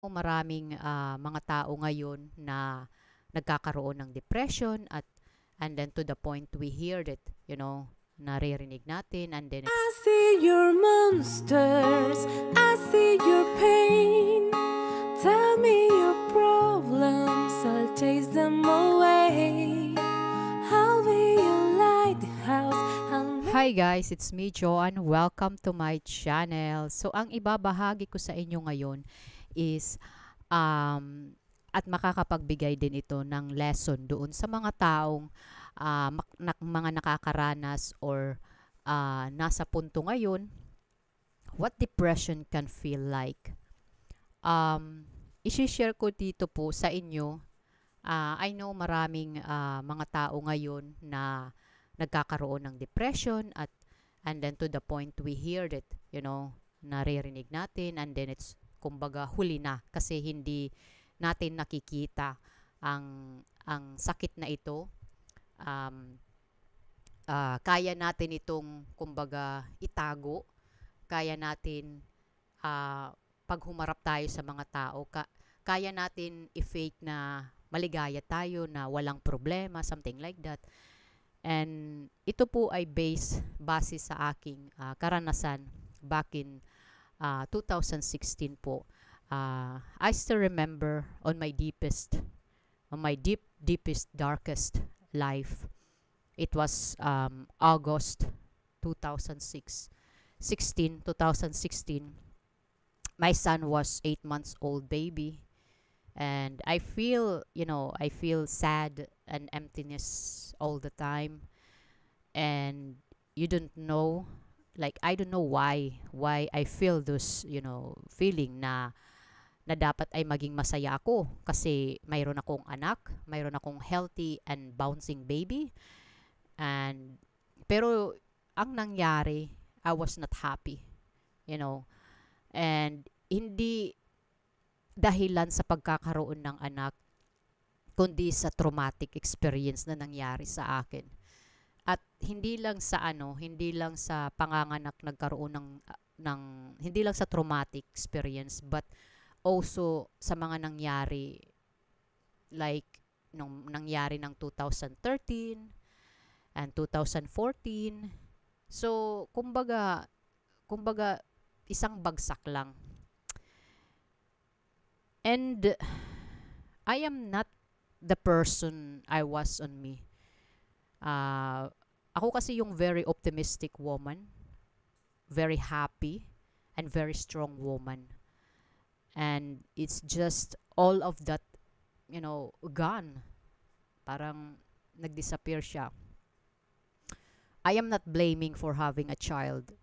Maraming mga tao ngayon na nagkakaroon ng depression and then to the point we hear it, naririnig natin and then I see your monsters, I see your pain. Tell me your problems, I'll chase them away. I'll be your lighthouse. Hi guys, it's me Joanne. Welcome to my channel. So ang ibabahagi ko sa inyo ngayon is at makakapagbigay din ito ng lesson doon sa mga taong mga nakakaranas or nasa punto ngayon what depression can feel like. I-share ko dito po sa inyo. I know maraming mga tao ngayon na nagkakaroon ng depression and then to the point we hear it, naririnig natin and then it's kumbaga huli na kasi hindi natin nakikita ang sakit na ito. Kaya natin itong kumbaga itago, kaya natin pag humarap tayo sa mga tao, kaya natin i-fake na maligaya tayo, na walang problema, something like that. And ito po ay base sa aking karanasan back in 2016 po. I still remember on my deepest, darkest life. It was August 2006, 2016. My son was 8 months old baby. And I feel sad and emptiness all the time. And you don't know, like, I don't know why I feel this, feeling na dapat ay maging masaya ako kasi mayroon akong anak, mayroon akong healthy and bouncing baby. And pero ang nangyari, I was not happy, and hindi dahilan sa pagkakaroon ng anak, kundi sa traumatic experience na nangyari sa akin. At hindi lang sa panganganak nagkaroon ng hindi lang sa traumatic experience, but also sa mga nangyari, like nung nangyari ng 2013 and 2014. So kumbaga isang bagsak lang. And I am not the person I was on me. Ako kasi yung very optimistic woman, very happy, and very strong woman. And it's just all of that, gone. Parang nag-disappear siya. I am not blaming for having a child,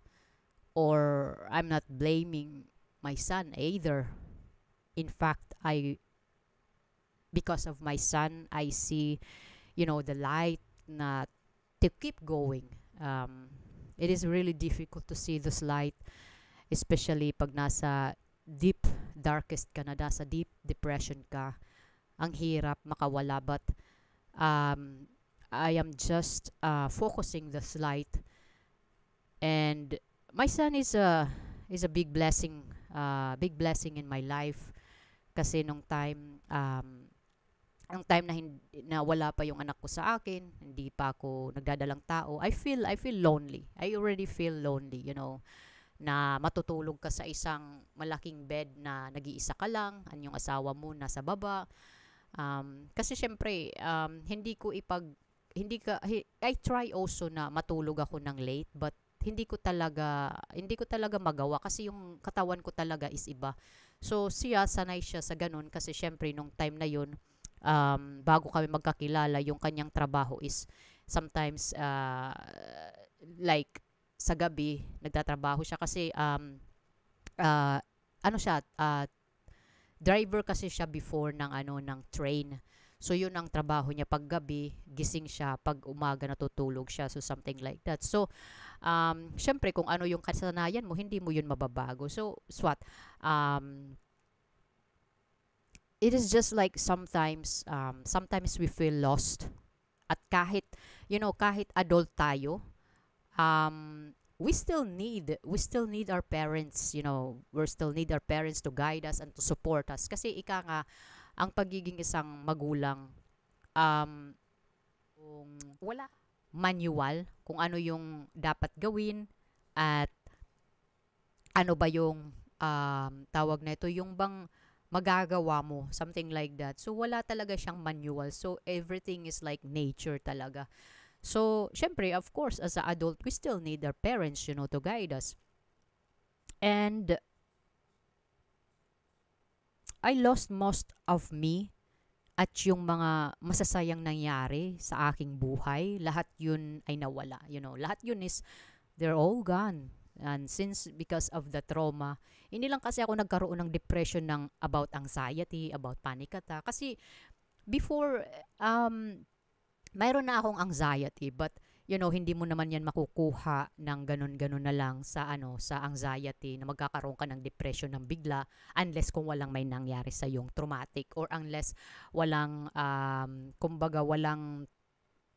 or I'm not blaming my son either. In fact, because of my son, I see, the light na to keep going. It is really difficult to see this light, especially pag nasa deep darkest ka na, nasa deep depression ka. Ang hirap makawala, but I am just focusing this light. And my son is a big blessing in my life. Kasi nung time na wala pa yung anak ko sa akin, hindi pa ako nagdadalang tao, I feel lonely. I already feel lonely, na matutulog ka sa isang malaking bed na nag-iisa ka lang, ang yung asawa mo nasa baba. Kasi syempre, I try also na matulog ako ng late, but hindi ko talaga magawa kasi yung katawan ko talaga is iba. So sanay siya sa ganun kasi syempre nung time na yun, bago kami magkakilala, yung kanyang trabaho is sometimes like sa gabi nagtatrabaho siya kasi uh, driver kasi siya before ng train. So yun ang trabaho niya, pag gabi gising siya, pag umaga natutulog siya, so something like that. So syempre kung ano yung kasanayan mo, hindi mo yun mababago. So swat, it is just like sometimes we feel lost. At kahit adult tayo, we still need our parents, we still need our parents to guide us and to support us, kasi ika nga ang pagiging isang magulang, um kung wala manual kung ano yung dapat gawin, at ano ba yung tawag na ito, yung bang magagawa mo, something like that. So wala talaga siyang manual, so everything is like nature talaga. So syempre, of course, as a adult, we still need our parents, to guide us. And I lost most of me, at yung mga masasayang nangyari sa aking buhay, lahat yun ay nawala. Lahat yun is, they're all gone. And since, because of the trauma, hindi lang kasi ako nagkaroon ng depression about anxiety, about panic attack. Kasi before, mayroon na akong anxiety, but hindi mo naman yan makukuha ng ganun-ganun na lang sa anxiety, na magkakaroon ka ng depression ng bigla, unless kung walang may nangyari sa yung traumatic, or unless walang kumbaga walang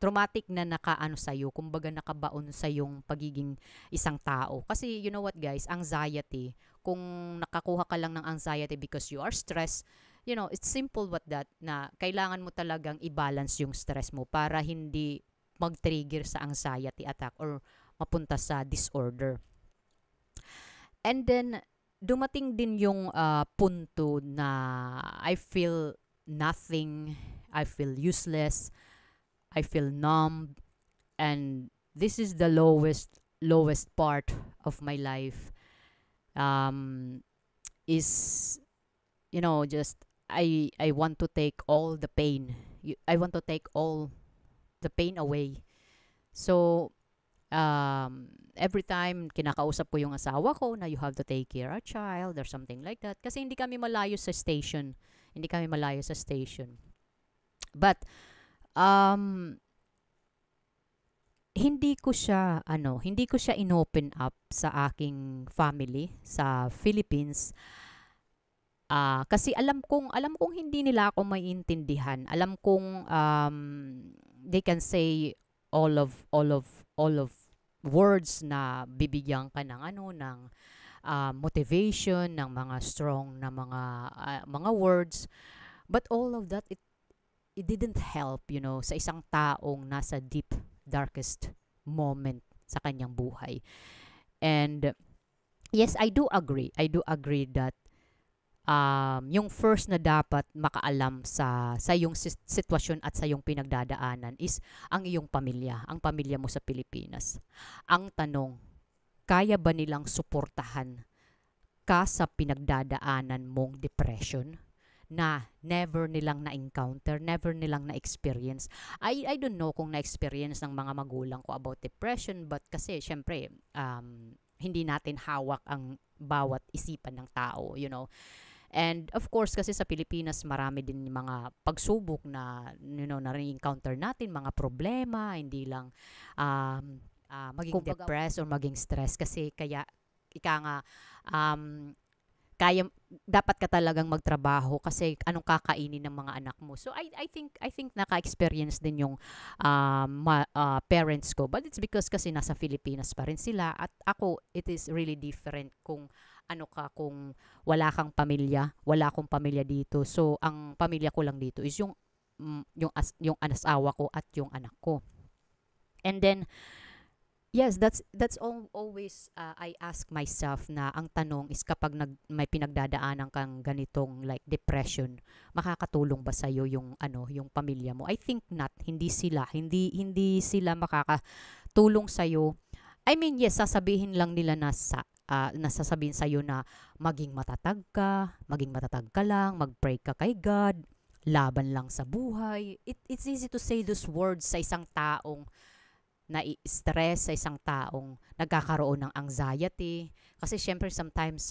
traumatic na nakaano sa iyo, kumbaga nakabaon sa yung pagiging isang tao. Kasi you know what guys, anxiety, kung nakakuha ka lang ng anxiety because you are stressed, it's simple what that, na kailangan mo talagang i-balance yung stress mo para hindi mag-trigger sa anxiety attack or mapunta sa disorder. And then, dumating din yung punto na I feel nothing, I feel useless, I feel numb, and this is the lowest part of my life. Is, just I want to take all the pain. I want to take all the pain away. So, every time kinakausap ko yung asawa ko na you have to take care of a child or something like that. Kasi hindi kami malayo sa station. Hindi kami malayo sa station. But, hindi ko siya inopen up sa aking family sa Philippines. Kasi alam kong hindi nila ako maiintindihan. Alam kong they can say all of words na bibigyan ka ng motivation, ng mga strong na mga words, but all of that, it didn't help, sa isang taong nasa deep darkest moment sa kanyang buhay. And yes, I do agree that yung first na dapat makaalam sa yung sitwasyon at sa yung pinagdadaanan is ang iyong pamilya, ang pamilya mo sa Pilipinas. Ang tanong, kaya ba nilang suportahan ka sa pinagdadaanan mong depression na never nilang na-encounter, never nilang na-experience? I don't know kung na-experience ng mga magulang ko about depression, but kasi syempre hindi natin hawak ang bawat isipan ng tao, And of course, kasi sa Pilipinas, marami din mga pagsubok na, na-encounter natin, mga problema, hindi lang maging depressed or maging stress. Kasi kaya, dapat ka talagang magtrabaho kasi anong kakainin ng mga anak mo. So I think naka-experience din yung parents ko, but it's because kasi nasa Pilipinas pa rin sila, at ako, it is really different kung kung wala kang pamilya, wala akong pamilya dito. So ang pamilya ko lang dito is yung asawa ko at yung anak ko. And then yes, that's always I ask myself, na ang tanong is, kapag may pinagdadaanan kang ganitong like depression, makakatulong ba sa iyo yung pamilya mo? I think not. Hindi sila makakatulong sa iyo. I mean, yes, sasabihin lang nila nasasabihin sa iyo na maging matatag ka lang, mag-pray ka kay God, laban lang sa buhay. It's easy to say those words sa isang taong na-stress, sa isang taong nagkakaroon ng anxiety. Kasi syempre sometimes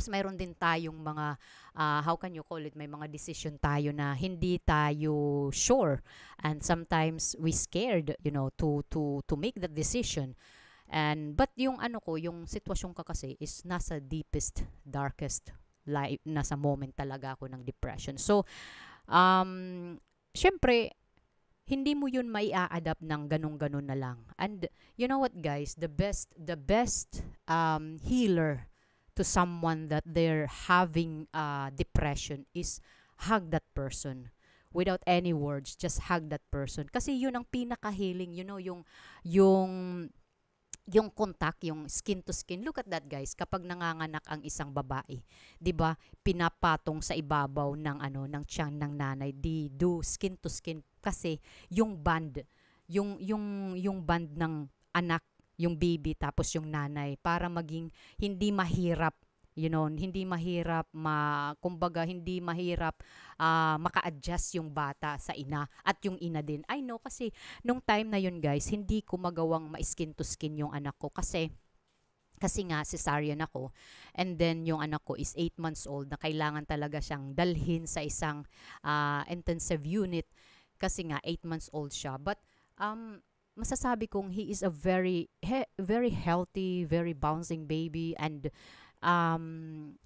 mayroon din tayong mga how can you call it, may mga decision tayo na hindi tayo sure, and sometimes we scared to make that decision. But yung yung sitwasyon ka kasi is nasa deepest, darkest life, nasa moment talaga ako ng depression. So syempre hindi mo yun mai-a-adapt ng ganun-ganun na lang. And you know what, guys, the best healer to someone that they're having depression is hug that person without any words. Just hug that person, kasi yun ang pinaka-healing, yung yung contact, yung skin to skin. Look at that, guys. Kapag nanganganak ang isang babae, 'di ba? Pinapatong sa ibabaw ng ng tiyan ng nanay, di do skin to skin, kasi yung bond, yung bond ng anak, yung baby tapos yung nanay, para maging hindi mahirap, hindi mahirap kumbaga hindi mahirap maka-adjust yung bata sa ina at yung ina din. I know, kasi nung time na yun, guys, hindi ko magawang ma-skin to skin yung anak ko, kasi nga cesarean ako, and then yung anak ko is 8 months old, na kailangan talaga siyang dalhin sa isang intensive unit, kasi nga 8 months old siya. But masasabi kong he is a very healthy, very bouncing baby, and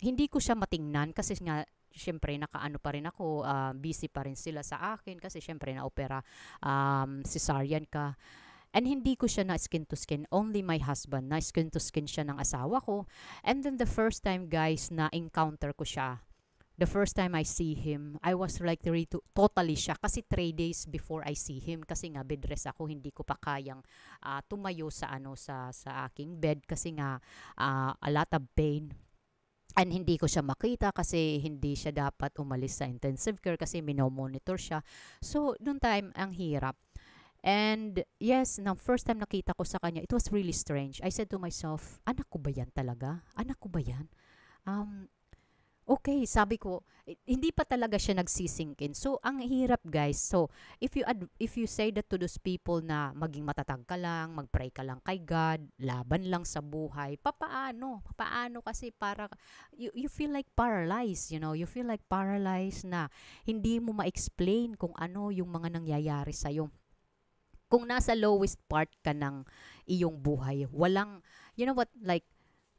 hindi ko siya matingnan, kasi nga syempre nakaano pa rin ako, busy pa rin sila sa akin, kasi syempre na-opera, cesarean ka. And hindi ko siya na skin to skin, only my husband, na skin to skin siya ng asawa ko. And then the first time, guys, na encounter ko siya, the first time I see him, I was like totally shocked, kasi 3 days before I see him, kasi nga bed rest ako, hindi ko pa kayang tumayo sa aking bed, kasi nga a lot of pain. And hindi ko siya makita, kasi hindi siya dapat umalis sa intensive care, kasi minomonitor siya. So, noong time, ang hirap. And yes, na first time nakita ko sa kanya, it was really strange. I said to myself, anak ko ba yan talaga? Anak ko ba yan? Okay, sabi ko, hindi pa talaga siya nagsisinkin. So, ang hirap, guys. So, if you say that to those people na maging matatag ka lang, magpray ka lang kay God, laban lang sa buhay, papaano? Papaano, kasi para you feel like paralyzed, you feel like paralyzed, na hindi mo ma-explain kung ano yung mga nangyayari sa iyo. Kung nasa lowest part ka ng iyong buhay, walang,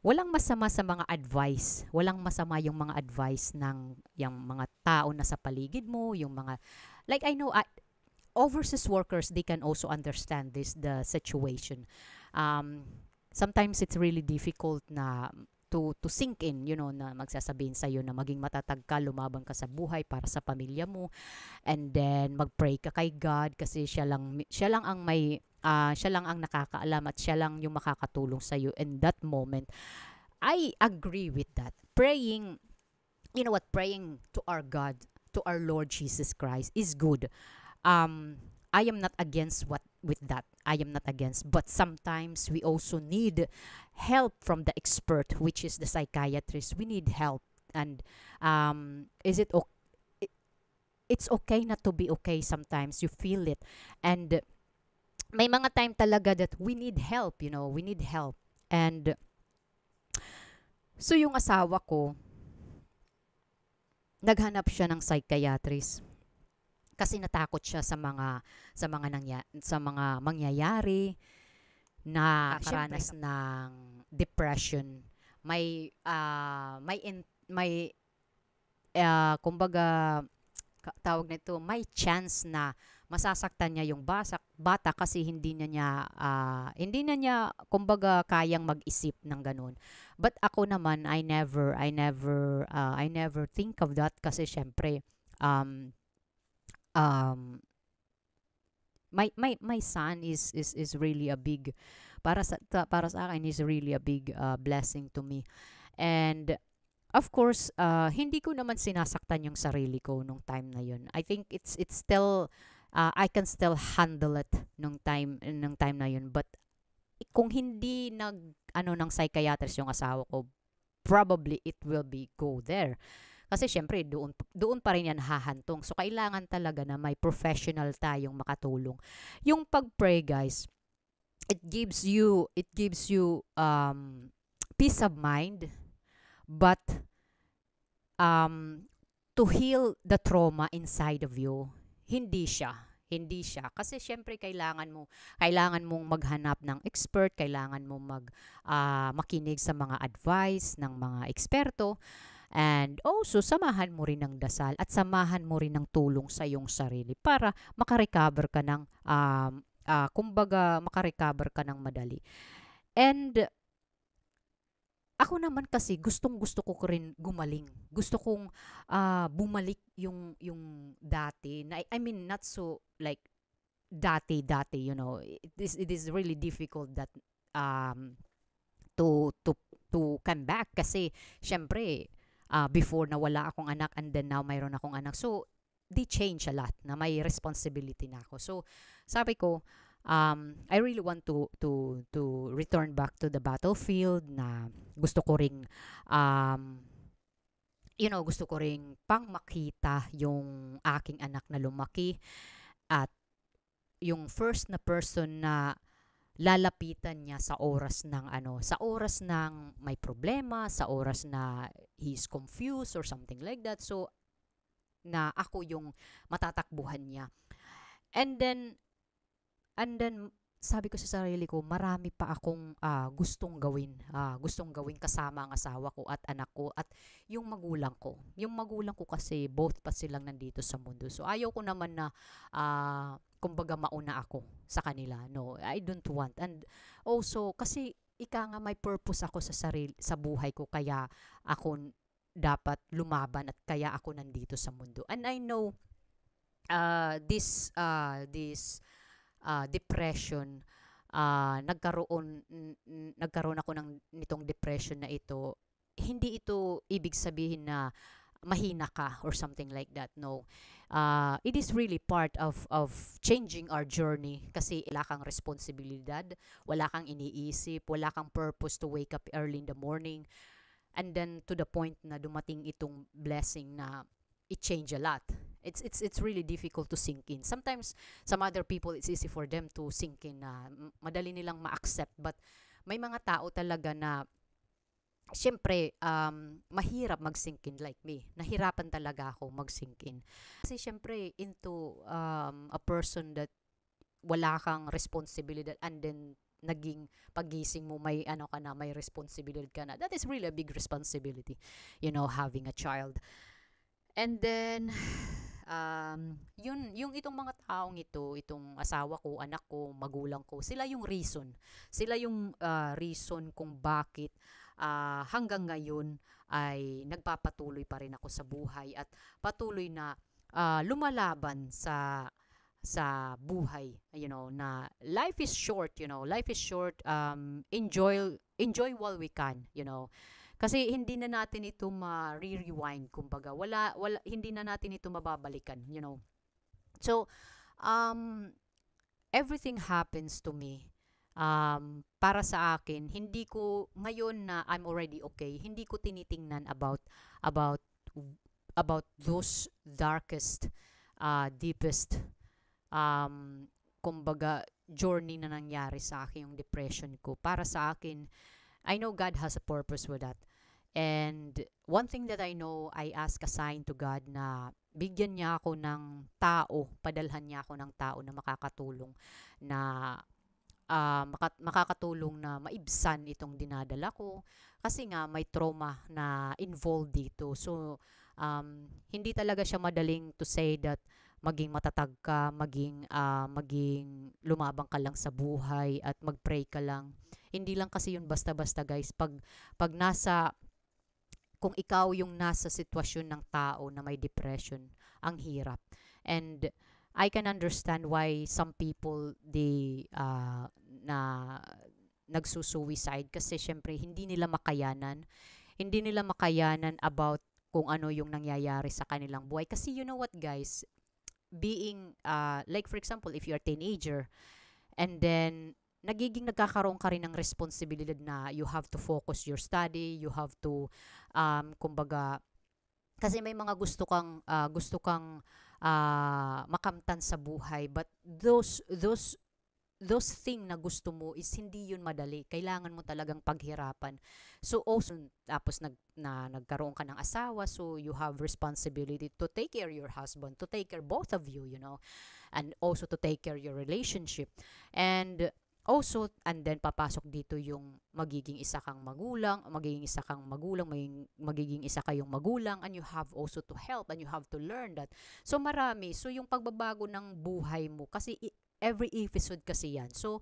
walang masama sa mga advice. Walang masama yung mga advice ng yung mga tao na sa paligid mo, yung mga, like, I know, overseas workers, they can also understand the situation. Sometimes it's really difficult na to sink in, na magsasabihin sa iyo na maging matatag ka, lumaban ka sa buhay para sa pamilya mo, and then magpray ka kay God, kasi siya lang ang nakakaalam, at siya lang yung makakatulong sa iyo in that moment. I agree with that. Praying, praying to our God, to our Lord Jesus Christ is good. I am not against with that. I am not against, but sometimes we also need help from the expert, which is the psychiatrist. We need help, and is it okay? It's okay not to be okay. Sometimes you feel it, and may mga time talaga that we need help. We need help, and so yung asawa ko, naghanap siya ng psychiatrist, kasi natakot siya sa mga mangyayari, na karanas ng depression. Kumbaga, tawag nito, may chance na masasaktan niya yung bata, kasi hindi na niya kumbaga kayang mag-isip ng ganun. But ako naman, I never think of that, kasi syempre my son is really a big, para sa akin, is really a big blessing to me. And of course, hindi ko naman sinasaktan yung sarili ko nung time na yun. I think it's still, I can still handle it nung time na yun. But kung hindi ng psychiatrist yung asawa ko, probably it will go there. Kasi syempre, doon pa rin yan hahantong. So, kailangan talaga na may professional tayong makatulong. Yung pag-pray, guys, it gives you peace of mind, but to heal the trauma inside of you, hindi siya. Kasi syempre, kailangan mong maghanap ng expert, kailangan mong makinig sa mga advice ng mga eksperto. And also, samahan mo rin ng dasal at samahan mo rin ng tulong sa iyong sarili para makarecover ka ng, kumbaga, makarecover ka ng madali. And ako naman kasi gustong-gusto ko rin gumaling. Gusto kong bumalik yung dati. Na, I mean, not so like dati, you know. It is really difficult that um to to to come back kasi syempre before na wala akong anak and then now mayroon akong anak. So they change a lot na may responsibility na ako. So sabi ko, I really want to return back to the battlefield na gusto ko ring um, gusto ko ring pang makita yung aking anak na lumaki at yung first na person na lalapitan niya sa oras ng sa oras ng may problema, sa oras na he's confused or something like that. So na ako yung matatakbuhan niya. And then And then, sabi ko sa sarili ko, marami pa akong gustong gawin. Gustong gawin kasama ang asawa ko at anak ko at yung magulang ko. Yung magulang ko kasi both pa silang nandito sa mundo. So, ayaw ko naman na, kumbaga, mauna ako sa kanila. No, I don't want. And also, kasi ika nga may purpose ako sa sarili, sa buhay ko. Kaya ako dapat lumaban at kaya ako nandito sa mundo. And I know this depression, nagkaroon ako nitong depression na ito. Hindi ito ibig sabihin na mahina ka or something like that. No. It is really part of changing our journey kasi wala kang responsibilidad, wala kang iniisip, wala kang purpose to wake up early in the morning. And then to the point na dumating itong blessing na it changed a lot. It's really difficult to sink in. Sometimes some other people it's easy for them to sink in na madali nilang ma-accept, but may mga tao talaga na syempre mahirap mag-sink in like me. Nahirapan talaga ako mag-sink in. Kasi syempre into a person that wala kang responsibility and then naging pagising mo may ka na, may responsibility ka na. That is really a big responsibility, having a child. And then, yung itong mga taong itong asawa ko, anak ko, magulang ko, sila yung reason. Sila yung reason kung bakit hanggang ngayon ay nagpapatuloy pa rin ako sa buhay at patuloy na lumalaban sa buhay, na life is short, enjoy while we can, kasi hindi na natin ito ma-rewind, kumbaga. Hindi na natin ito mababalikan, So, everything happens to me. Para sa akin, hindi ko, ngayon na I'm already okay, hindi ko tinitingnan about those darkest, deepest, kumbaga, journey na nangyari sa akin, yung depression ko. Para sa akin, I know God has a purpose with that. And one thing that I know, I ask a sign to God na bigyan niya ako ng tao, padalhan niya ako ng tao na makakatulong na makakatulong na maibsan itong dinadala ko. Kasi nga may trauma na involved dito. So, hindi talaga siya madaling to say that maging matatag ka, maging lumabang ka lang sa buhay at mag-pray ka lang. Hindi lang kasi yun basta-basta, guys. Pag kung ikaw yung nasa sitwasyon ng tao na may depression, ang hirap. And I can understand why some people na nagsusuicide kasi syempre hindi nila makayanan about kung ano yung nangyayari sa kanilang buhay. Kasi you know what, guys, being like for example, if you're a teenager and then nagkakaroon ka rin ng responsibilidad na you have to focus your study, you have to kumbaga, kasi may mga gusto kang makamtan sa buhay, but those thing na gusto mo is hindi yun madali. Kailangan mo talagang paghirapan. So also, tapos nagkaroon ka ng asawa, so you have responsibility to take care your husband, to take care both of you, and also to take care your relationship. And Also, and then papasok dito yung magiging isa kang magulang, magiging isa kayong magulang, and you have also to help and you have to learn that. So marami. So yung pagbabago ng buhay mo kasi every episode kasi yan. So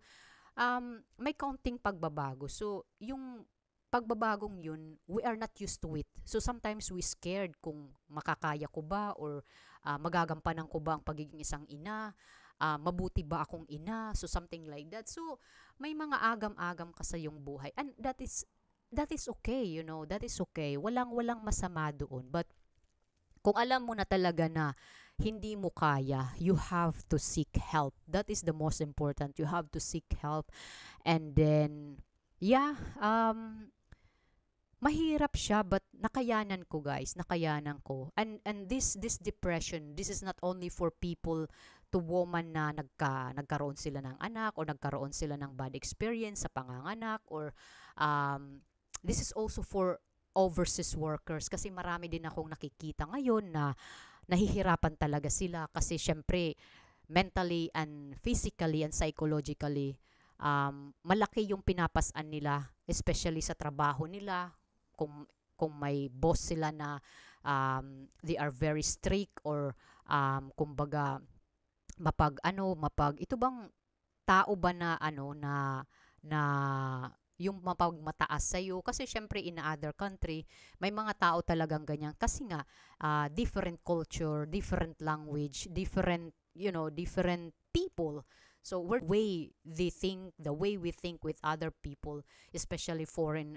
may counting pagbabago. So yung pagbabagong yun, we are not used to it. So sometimes we scared kung makakaya ko ba or magagampanan ko ba ang pagiging isang ina, mabuti ba akong ina, so something like that. So may mga agam-agam ka sa yung buhay, and that is okay, that is okay. Walang masama doon. But kung alam mo na talaga na hindi mo kaya, you have to seek help. That is the most important. You have to seek help. And then, yeah, mahirap siya, but nakayanan ko, guys. Nakayanan ko. And this depression, this is not only for people, to woman na nagkaroon sila ng anak or nagkaroon sila ng bad experience sa panganganak, or this is also for overseas workers, kasi marami din akong nakikita ngayon na nahihirapan talaga sila kasi syempre mentally and physically and psychologically, malaki yung pinapasan nila, especially sa trabaho nila. Kung may boss sila na they are very strict, or kumbaga ito bang tao ba na na yung mapagmataas sa'yo, kasi syempre in other country may mga tao talagang ganyan, kasi nga different culture, different language, different people. So the way we think with other people, especially foreign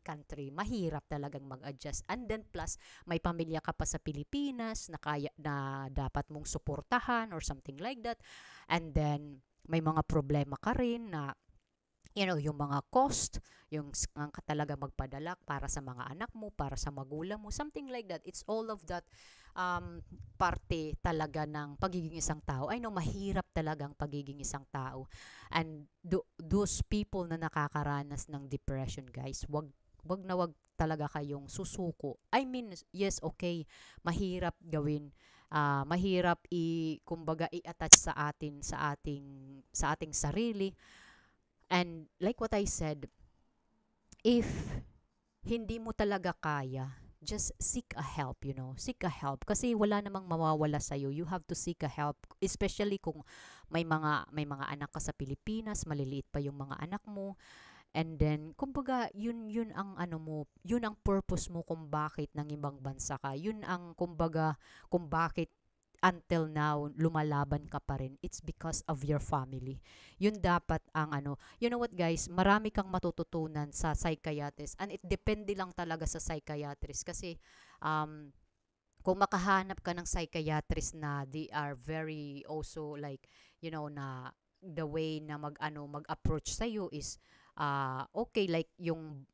country, mahirap talagang mag-adjust. And then plus may pamilya ka pa sa Pilipinas na dapat mong suportahan or something like that. And then may mga problema ka rin na yung mga cost, yung ka talaga magpadala para sa mga anak mo, para sa magulang mo, something like that. It's all of that parte talaga ng pagiging isang tao. I know, mahirap talagang pagiging isang tao. And those people na nakakaranas ng depression, guys, wag talaga kayong susuko. I mean, yes, okay, mahirap gawin. Mahirap kumbaga i-attach sa ating sarili. And like what I said, if hindi mo talaga kaya, just seek a help, Seek a help. Kasi wala namang mawawala sa'yo. You have to seek a help. Especially kung may mga anak ka sa Pilipinas, maliliit pa yung mga anak mo. And then, kumbaga, yun ang yun ang purpose mo kung bakit nang ibang bansa ka. Yun ang, kumbaga, kung bakit until now, lumalaban ka pa rin. It's because of your family. Yun dapat ang You know what, guys? Marami kang matututunan sa psychiatrist. And it depende lang talaga sa psychiatrist. Kasi, kung makahanap ka ng psychiatrist na they are very also like, na the way na mag-approach sa'yo is, okay, like yung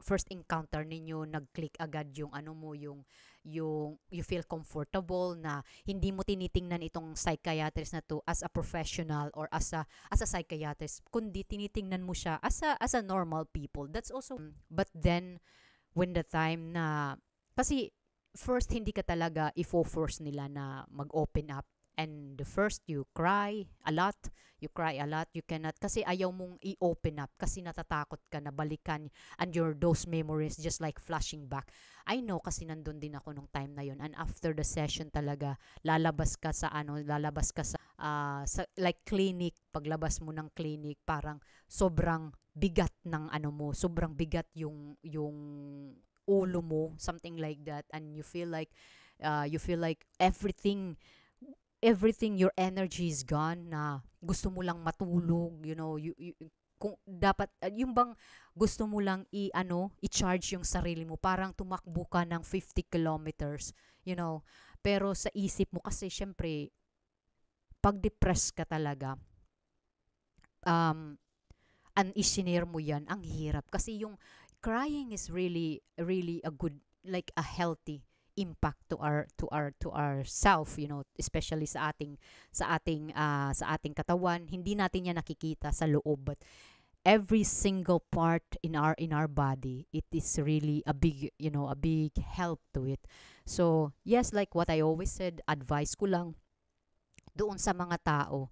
first encounter ninyo, nag-click agad yung yung you feel comfortable na hindi mo tinitingnan itong psychiatrist na to as a professional or as a psychiatrist, kundi tinitingnan mo siya as a normal people. That's also, but then when the time na, kasi first hindi ka talaga i-force nila na mag-open up. And the first, you cry a lot, you cannot, kasi ayaw mong i-open up, kasi natatakot ka na balikan, and those memories just like flashing back. I know, kasi nandun din ako nung time na yun, and after the session talaga, lalabas ka sa like clinic, paglabas mo ng clinic, parang sobrang bigat ng sobrang bigat yung ulo mo, something like that, and you feel like everything, your energy is gone, na gusto mo lang matulog, kung dapat, yung bang gusto mo lang i-charge yung sarili mo, parang tumakbo ka ng 50 kilometers, pero sa isip mo, kasi syempre, pag depressed ka talaga, isinare mo yan, ang hirap, kasi yung crying is really, really a good, like a healthy impact to our self, especially sa ating katawan. Hindi natin yan nakikita sa loob, but every single part in our body, it is really a big help to it. So yes, like what I always said, advice ko lang doon sa mga tao,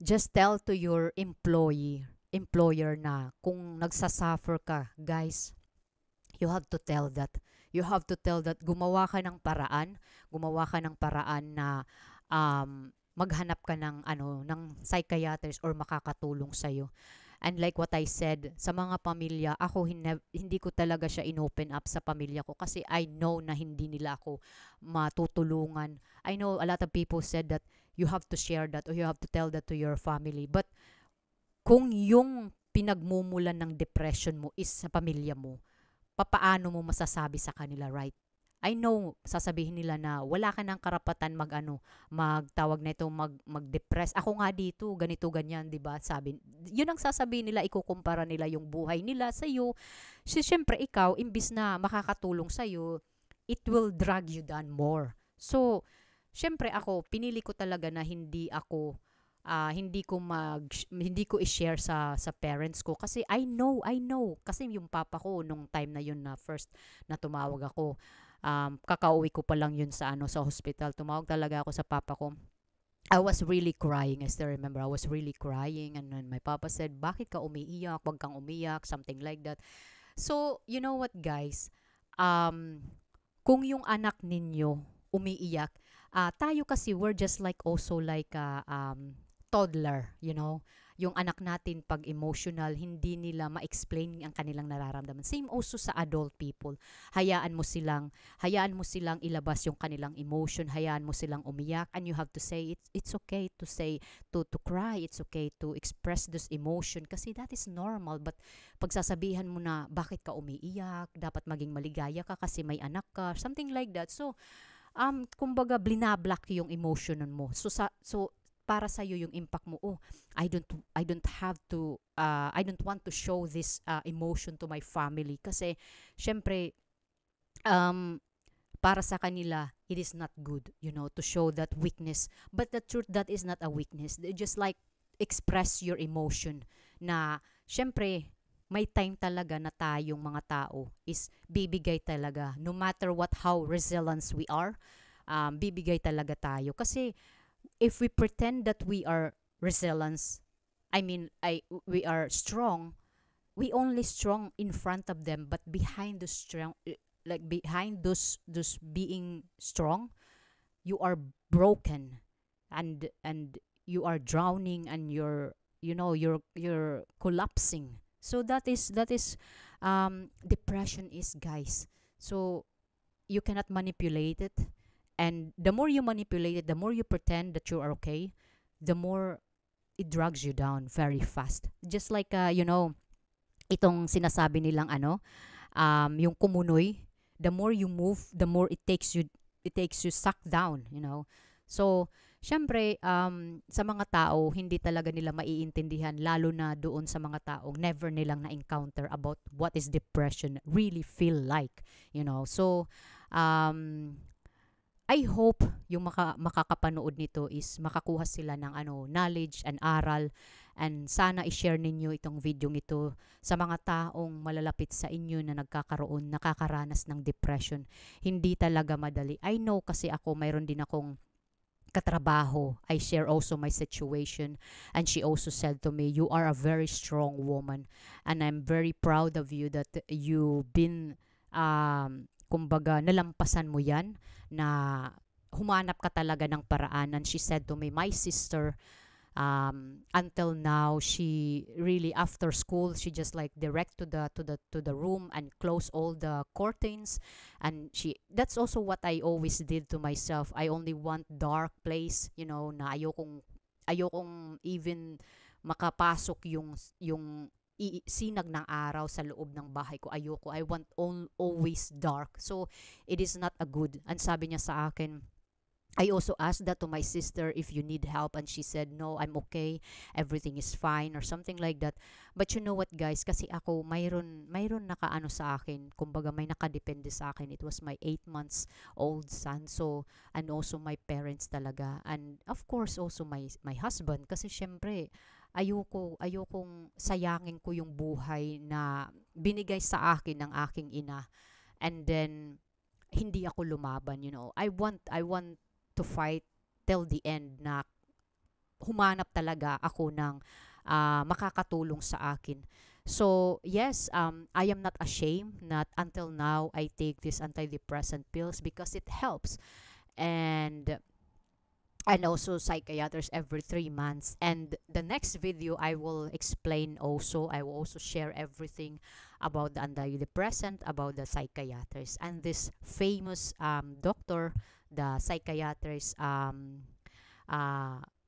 just tell to your employer na kung nagsasuffer ka, guys, you have to tell that. You have to tell that gumawa ka ng paraan na maghanap ka ng ng psychiatrist or makakatulong sa iyo. And like what I said, sa mga pamilya, ako hindi ko talaga siya inopen up sa pamilya ko kasi I know na hindi nila ako matutulungan. I know a lot of people said that you have to share that or you have to tell that to your family. But kung yung pinagmumulan ng depression mo is sa pamilya mo, papaano mo masasabi sa kanila, right? I know, sasabihin nila na wala ka ng karapatan magtawag na ito, mag-depress. Ako nga dito, ganito, ganyan, di ba? Sabi, yun ang sasabihin nila, ikukumpara nila yung buhay nila sa iyo. Siyempre, ikaw, imbis na makakatulong sa iyo, it will drag you down more. So, siyempre ako, pinili ko talaga na hindi ko i-share sa parents ko kasi I know kasi yung papa ko nung time na yun na first na tumawag ako, kakauwi ko pa lang yun sa hospital, tumawag talaga ako sa papa ko. I was really crying. I still remember I was really crying, and then my papa said, bakit ka umiiyak, wag kang umiyak, something like that. So you know what, guys, kung yung anak ninyo umiiyak, tayo kasi we're just like also like toddler, yung anak natin pag emotional, hindi nila ma-explain ang kanilang nararamdaman. Same also sa adult people. Hayaan mo silang ilabas yung kanilang emotion, hayaan mo silang umiyak, and you have to say it's okay to say to cry, it's okay to express this emotion kasi that is normal. But pagsasabihan mo na bakit ka umiiyak, dapat maging maligaya ka kasi may anak ka, something like that. So kumbaga blinablock yung emotion mo. So para sa iyo yung impact mo, I don't want to show this emotion to my family kasi syempre para sa kanila it is not good, to show that weakness. But the truth, that is not a weakness. They just like express your emotion na syempre may time talaga na tayong mga tao is bibigay talaga no matter how resilient we are. Bibigay talaga tayo kasi if we pretend that we are resilient, we are strong, we only strong in front of them, but behind the strong, like behind those being strong, you are broken, and you are drowning, and you're collapsing. So that is depression is, guys. So you cannot manipulate it. And the more you manipulate it, the more you pretend that you are okay, the more it drags you down very fast. Just like, itong sinasabi nilang yung kumunoy, the more you move, the more it takes you suck down. So, syempre, sa mga tao, hindi talaga nila maiintindihan, lalo na doon sa mga taong never nilang na-encounter about what is depression really feel like. So, I hope yung makakapanood nito is makakuha sila ng knowledge and aral, and sana i-share ninyo itong video ito sa mga taong malalapit sa inyo na nakakaranas ng depression. Hindi talaga madali. I know kasi ako, mayroon din akong katrabaho. I share also my situation, and she also said to me, you are a very strong woman, and I'm very proud of you that you've been kumbaga nalampasan mo yan, na humanap ka talaga ng paraan. And she said to me, my sister, until now, she really after school, she just like direct to the room and close all the curtains, and that's also what I always did to myself. I only want dark place, na ayokong even makapasok yung sinag ng araw sa loob ng bahay ko. Ayoko. I want always dark. So, it is not a good. And sabi niya sa akin, I also asked that to my sister if you need help, and she said, no, I'm okay. Everything is fine or something like that. But you know what, guys? Kasi ako, mayroon nakaano sa akin. Kumbaga, may nakadepende sa akin. It was my 8 months old son. So, and also my parents talaga. And of course, also my husband. Kasi syempre, ayokong sayangin ko yung buhay na binigay sa akin ng aking ina, and then hindi ako lumaban. I want to fight till the end na humanap talaga ako ng makakatulong sa akin. So, yes, I am not ashamed that until now I take these antidepressant pills because it helps. And also psychiatrist every 3 months. And the next video I will explain also, I will also share everything about the antidepressant, about the psychiatrist, and this famous doctor, the psychiatrist, uh,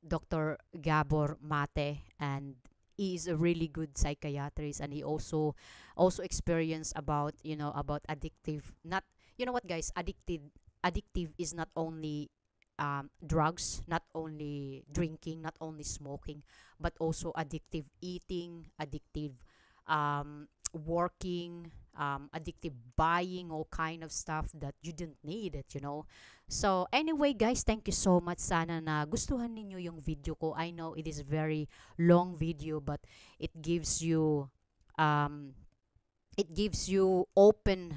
Dr. Gabor Mate. And he is a really good psychiatrist, and he also experienced about, about addictive, not, you know what guys, addictive is not only drugs, not only drinking, not only smoking, but also addictive eating, addictive working, addictive buying all kind of stuff that you didn't need it. So anyway guys, thank you so much. Sana na gustuhan ninyo yung video ko. I know it is very long video, but it gives you um, open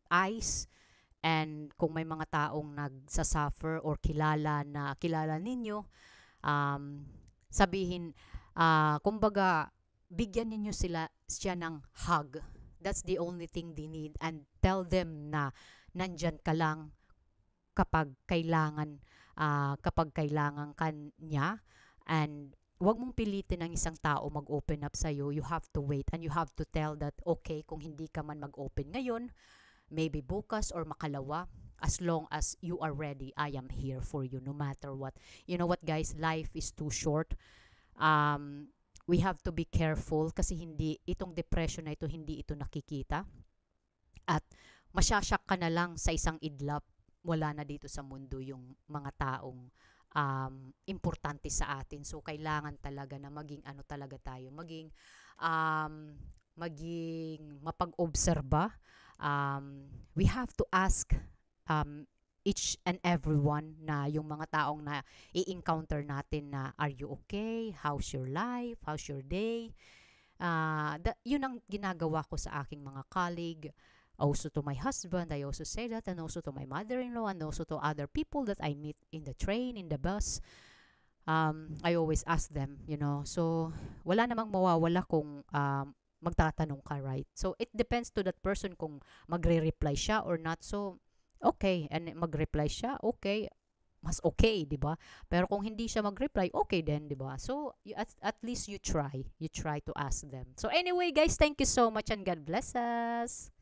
eyes. And kung may mga taong nagsasuffer or kilala ninyo, sabihin, kumbaga, bigyan ninyo siya ng hug. That's the only thing they need. And tell them na nandyan ka lang kapag kailangan ka niya. And wag mong pilitin ng isang tao mag-open up sa'yo. You have to wait and you have to tell that, okay, kung hindi ka man mag-open ngayon, maybe bukas or makalawa, as long as you are ready, I am here for you no matter what. You know what guys, life is too short. We have to be careful kasi itong depression na ito, hindi ito nakikita. At masyasyak ka na lang sa isang idlap, wala na dito sa mundo yung mga taong importante sa atin. So kailangan talaga na maging talaga tayo, maging mapag-obserba. We have to ask each and everyone na yung mga taong na i-encounter natin na, are you okay? How's your life? How's your day? Yun ang ginagawa ko sa aking mga colleague. Also to my husband, I also say that, and also to my mother-in-law, and also to other people that I meet in the train, in the bus. I always ask them, So, wala namang mawawala kung magtatanong ka, right? So, it depends to that person kung magre-reply siya or not. So, okay. And mag-reply siya, okay. Mas okay, di ba? Pero kung hindi siya mag-reply, okay din, di ba? So, at least you try. You try to ask them. So, anyway, guys, thank you so much and God bless us.